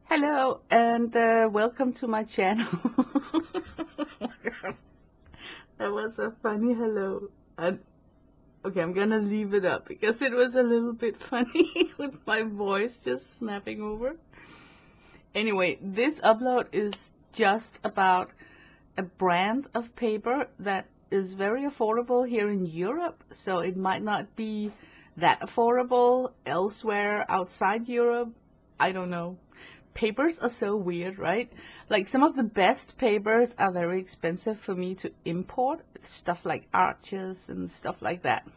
Hello and welcome to my channel. That was a funny hello. And okay, I'm gonna leave it up because it was a little bit funny with my voice just snapping over. Anyway, this upload is just about a brand of paper that is very affordable here in Europe, so it might not be that affordable elsewhere outside Europe. I don't know. Papers are so weird, right? Like some of the best papers are very expensive for me to import, stuff like Arches and stuff like that.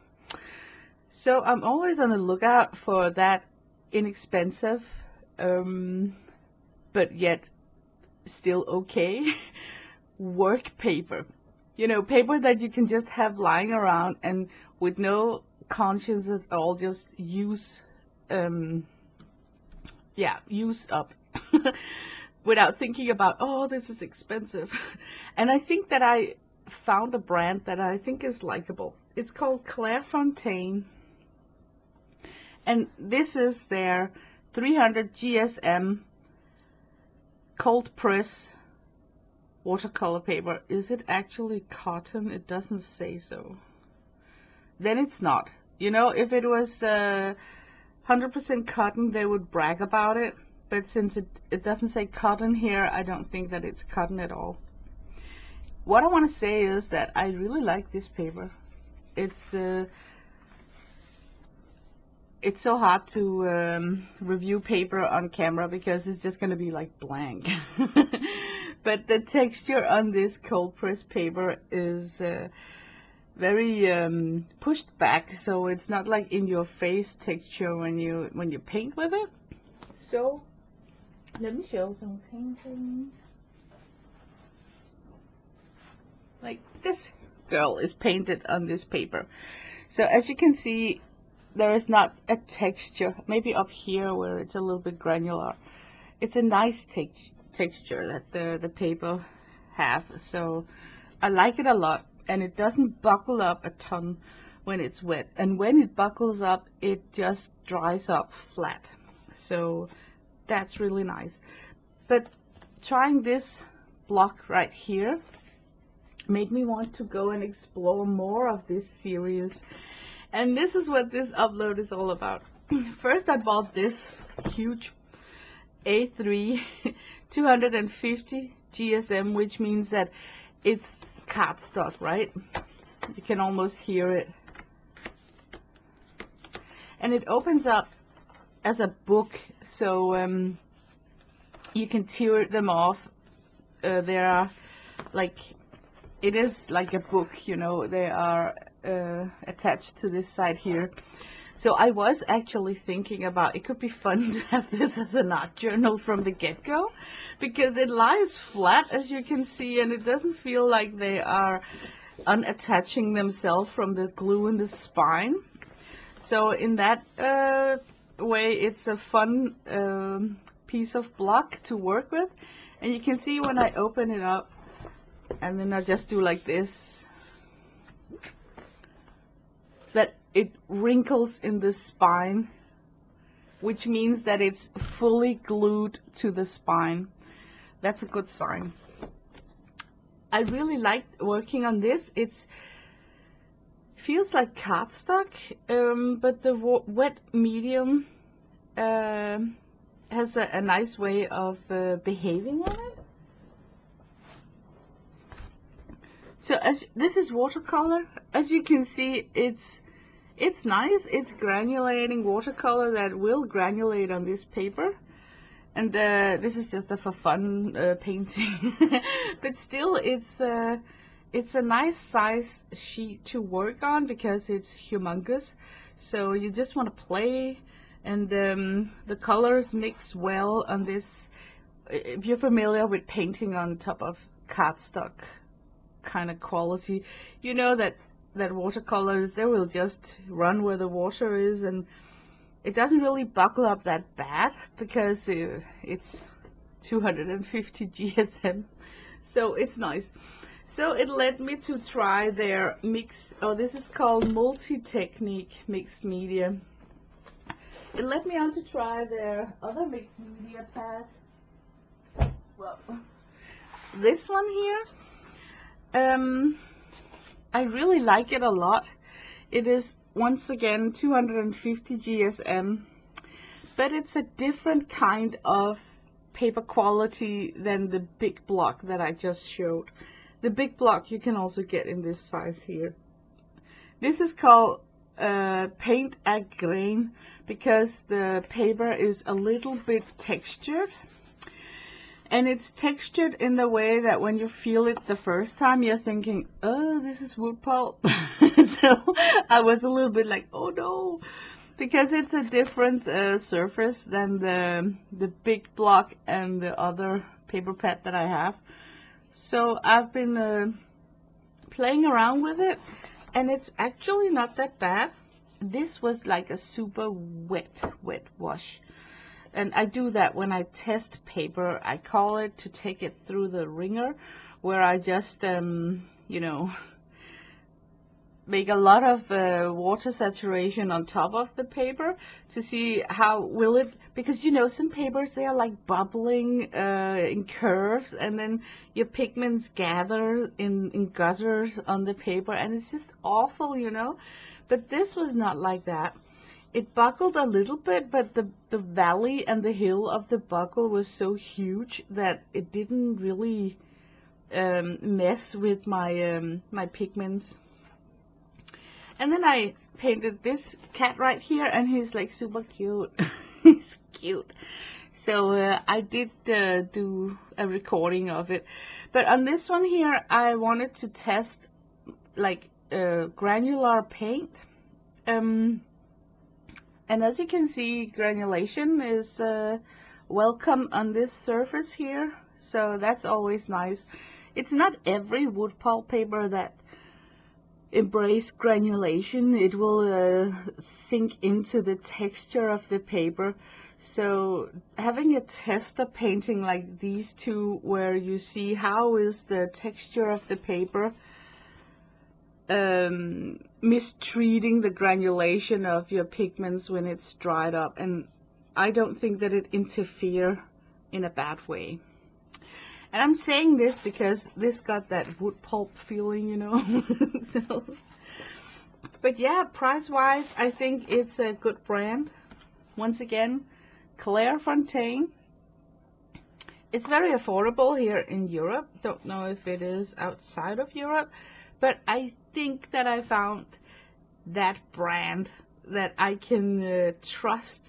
So I'm always on the lookout for that inexpensive, but yet still okay work paper. You know, paper that you can just have lying around and with no conscience at all, just use up without thinking about, oh, this is expensive. And I think that I found a brand that I think is likable. It's called Clairefontaine, and this is their 300 GSM cold press watercolor paper. Is it actually cotton? It doesn't say so. Then it's not. You know, if it was 100% cotton, they would brag about it. But since it doesn't say cotton here, I don't think that it's cotton at all. What I want to say is that I really like this paper. It's so hard to review paper on camera because it's just going to be like blank. But the texture on this cold press paper is very pushed back, so it's not like in your face texture when you paint with it. So let me show some painting. Like this girl is painted on this paper. So as you can see, there is not a texture. Maybe up here where it's a little bit granular. It's a nice texture that the paper have. So I like it a lot, and it doesn't buckle up a ton when it's wet. And when it buckles up, it just dries up flat. So that's really nice. But trying this block right here made me want to go and explore more of this series. And this is what this upload is all about. First I bought this huge A3 250 GSM, which means that it's cardstock, right? You can almost hear it. And it opens up as a book, so you can tear them off. There are like, it is like a book, you know, they are attached to this side here. So I was actually thinking about, it could be fun to have this as an art journal from the get-go, because it lies flat, as you can see, and it doesn't feel like they are unattaching themselves from the glue in the spine. So in that way, it's a fun piece of block to work with. And you can see when I open it up, and then I just do like this, that it wrinkles in the spine, which means that it's fully glued to the spine. That's a good sign. I really like working on this. It's feels like cardstock, but the wet medium has a nice way of behaving on it. So as this is watercolor, as you can see, it's nice. It's granulating watercolor that will granulate on this paper, and this is just for fun painting. But still, it's a nice size sheet to work on because it's humongous. So you just want to play, and the colors mix well on this. If you're familiar with painting on top of cardstock kind of quality, you know that watercolors, they will just run where the water is, and it doesn't really buckle up that bad because it's 250 GSM, so it's nice. So it led me to try their mix, this is called Multi-Technique Mixed Media. It led me on to try their other mixed media pad, Well, this one here, I really like it a lot. It is once again 250 GSM, but it's a different kind of paper quality than the big block that I just showed. The big block you can also get in this size here. This is called paint à grain because the paper is a little bit textured. And it's textured in the way that when you feel it the first time, you're thinking, oh, this is wood pulp. So I was a little bit like, oh no, because it's a different surface than the big block and the other paper pad that I have. So I've been playing around with it, and it's actually not that bad. This was like a super wet wash. And I do that when I test paper. I call it to take it through the wringer, where I just, you know, make a lot of water saturation on top of the paper to see how will it, because you know some papers, they are like bubbling in curves, and then your pigments gather in gutters on the paper, and it's just awful, you know. But this was not like that. It buckled a little bit, but the valley and the hill of the buckle was so huge that it didn't really mess with my my pigments. And then I painted this cat right here, and he's like super cute. He's cute. So I did do a recording of it. But on this one here, I wanted to test like granular paint. And as you can see, granulation is welcome on this surface here, so that's always nice. It's not every wood pulp paper that embrace granulation. It will sink into the texture of the paper. So having a tester painting like these two, where you see how is the texture of the paper mistreating the granulation of your pigments when it's dried up, and I don't think that it interferes in a bad way. And I'm saying this because this got that wood pulp feeling, you know. So, but yeah, price-wise, I think it's a good brand. Once again, Clairefontaine. It's very affordable here in Europe. Don't know if it is outside of Europe, but I think that I found that brand that I can trust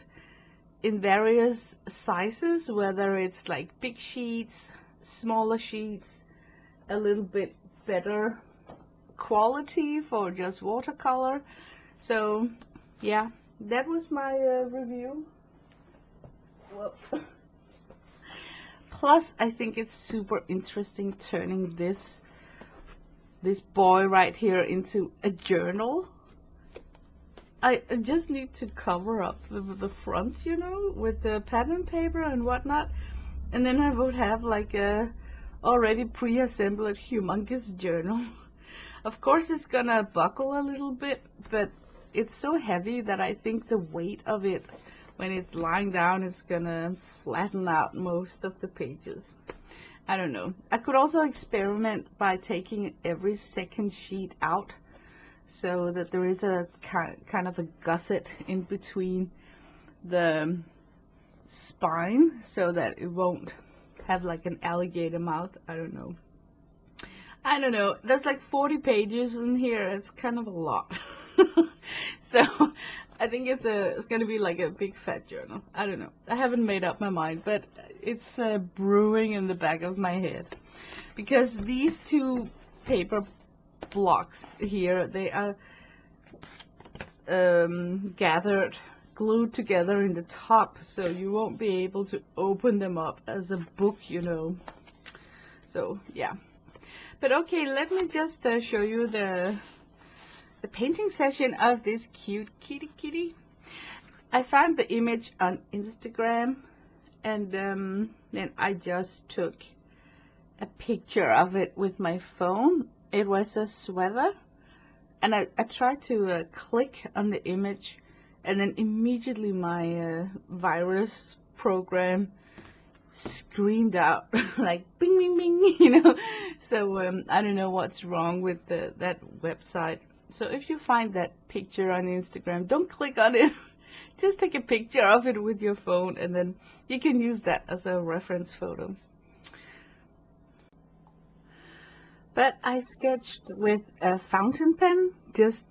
in various sizes, whether it's like big sheets, smaller sheets, a little bit better quality for just watercolor. So yeah, that was my review. Whoa. Plus, I think it's super interesting turning this boy right here into a journal. I just need to cover up the front, you know, with the pattern paper and whatnot, and then I would have like a already pre-assembled humongous journal. Of course it's gonna buckle a little bit, but it's so heavy that I think the weight of it when it's lying down is gonna flatten out most of the pages. I don't know. I could also experiment by taking every second sheet out, so that there is a kind of a gusset in between the spine, so that it won't have like an alligator mouth. I don't know. There's like 40 pages in here. It's kind of a lot. So I think it's gonna be like a big fat journal. I don't know. I haven't made up my mind, but it's brewing in the back of my head, because these two paper blocks here, they are glued together in the top, so you won't be able to open them up as a book, you know. So yeah, but okay, let me just show you the painting session of this cute kitty. I found the image on Instagram, and then I just took a picture of it with my phone. It was a sweater, and I tried to click on the image, and then immediately my virus program screamed out like bing bing bing, you know. So I don't know what's wrong with that website. So if you find that picture on Instagram, don't click on it. Just take a picture of it with your phone, and then you can use that as a reference photo. But I sketched with a fountain pen just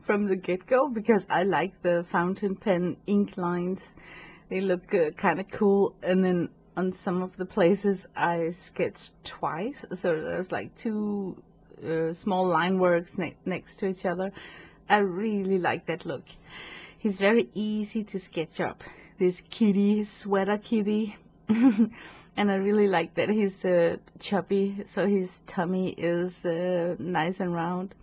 from the get-go because I like the fountain pen ink lines. They look kind of cool. And then on some of the places I sketched twice. So there's like two small line works next to each other. I really like that look. He's very easy to sketch up. This kitty, sweater kitty. And I really like that he's chubby, so his tummy is nice and round.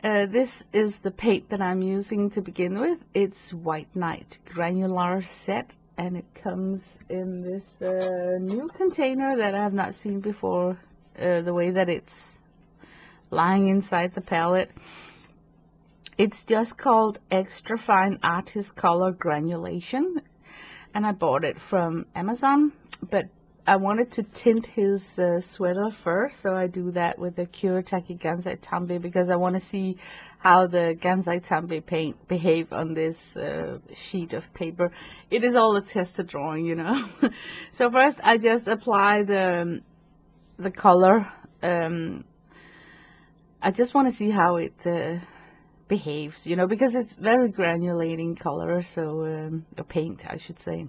This is the paint that I'm using to begin with. It's White Knight Granular Set, and it comes in this new container that I have not seen before, the way that it's lying inside the palette. It's just called Extra Fine Artist Color Granulation, and I bought it from Amazon, but I wanted to tint his sweater first, so I do that with the Kuretake Gansai Tambi because I want to see how the Gansai Tambi paint behave on this sheet of paper. It is all a tested drawing, you know. So first I just apply the color. I just want to see how it behaves, you know, because it's very granulating color, so paint, I should say.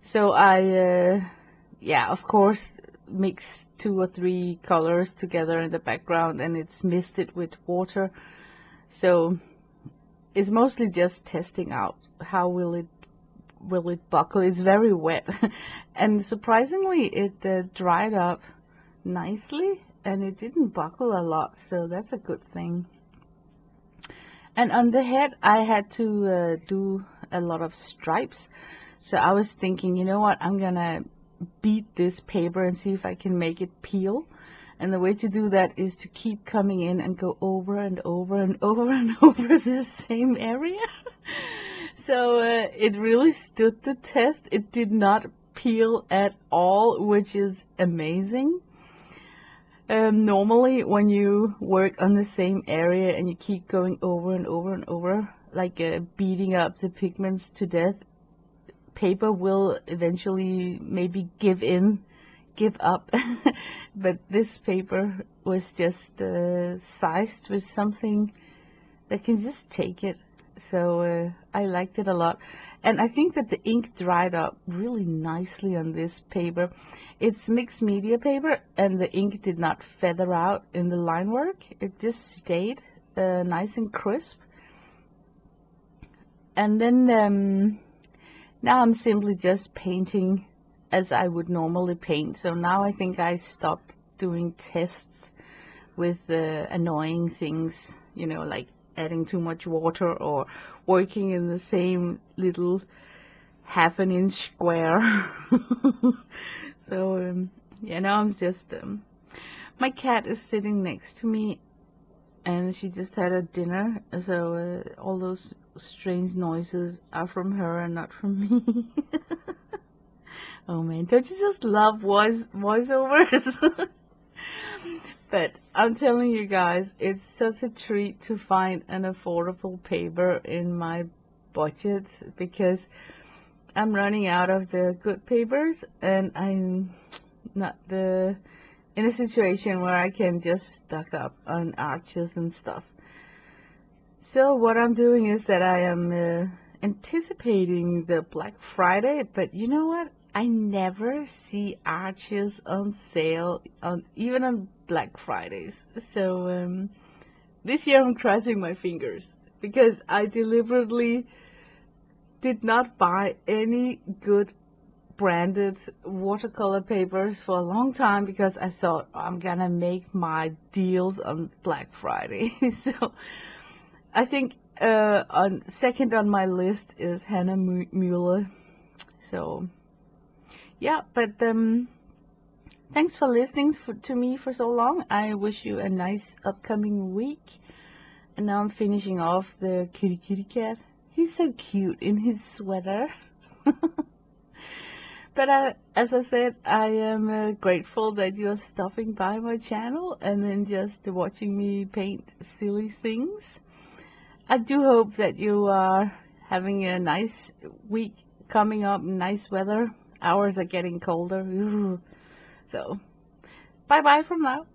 So I yeah, of course, mix 2 or 3 colors together in the background, and it's misted with water. So it's mostly just testing out how will it buckle. It's very wet, and surprisingly it dried up nicely, and it didn't buckle a lot, so that's a good thing. And on the head I had to do a lot of stripes, so I was thinking, you know what, I'm gonna beat this paper and see if I can make it peel. And the way to do that is to keep coming in and go over and over and over and over the same area. So it really stood the test. It did not peel at all, which is amazing. Normally when you work on the same area and you keep going over and over and over, like beating up the pigments to death, paper will eventually maybe give up. But this paper was just sized with something that can just take it. So I liked it a lot, and I think that the ink dried up really nicely on this paper. It's mixed media paper, and the ink did not feather out in the line work. It just stayed nice and crisp. And then now I'm simply just painting as I would normally paint. So now I think I stopped doing tests with annoying things, you know, like adding too much water or working in the same little half-an-inch square. So yeah, now I'm just my cat is sitting next to me, and she just had a dinner, so all those strange noises are from her and not from me. Oh man, don't you just love voiceovers? But I'm telling you guys, it's such a treat to find an affordable paper in my budget, because I'm running out of the good papers, and I'm not in a situation where I can just stock up on arches and stuff. So what I'm doing is that I am anticipating the Black Friday, but you know what? I never see arches on sale even on Black Fridays. So this year I'm crossing my fingers, because I deliberately did not buy any good branded watercolor papers for a long time, because I thought, I'm gonna make my deals on Black Friday. So I think second on my list is Hannah Mueller. So yeah, but thanks for listening to me for so long. I wish you a nice upcoming week. And now I'm finishing off the kitty cat. He's so cute in his sweater. But as I said, I am grateful that you're stopping by my channel and then just watching me paint silly things. I do hope that you are having a nice week coming up, nice weather. Hours are getting colder. Ooh. So, bye-bye from now.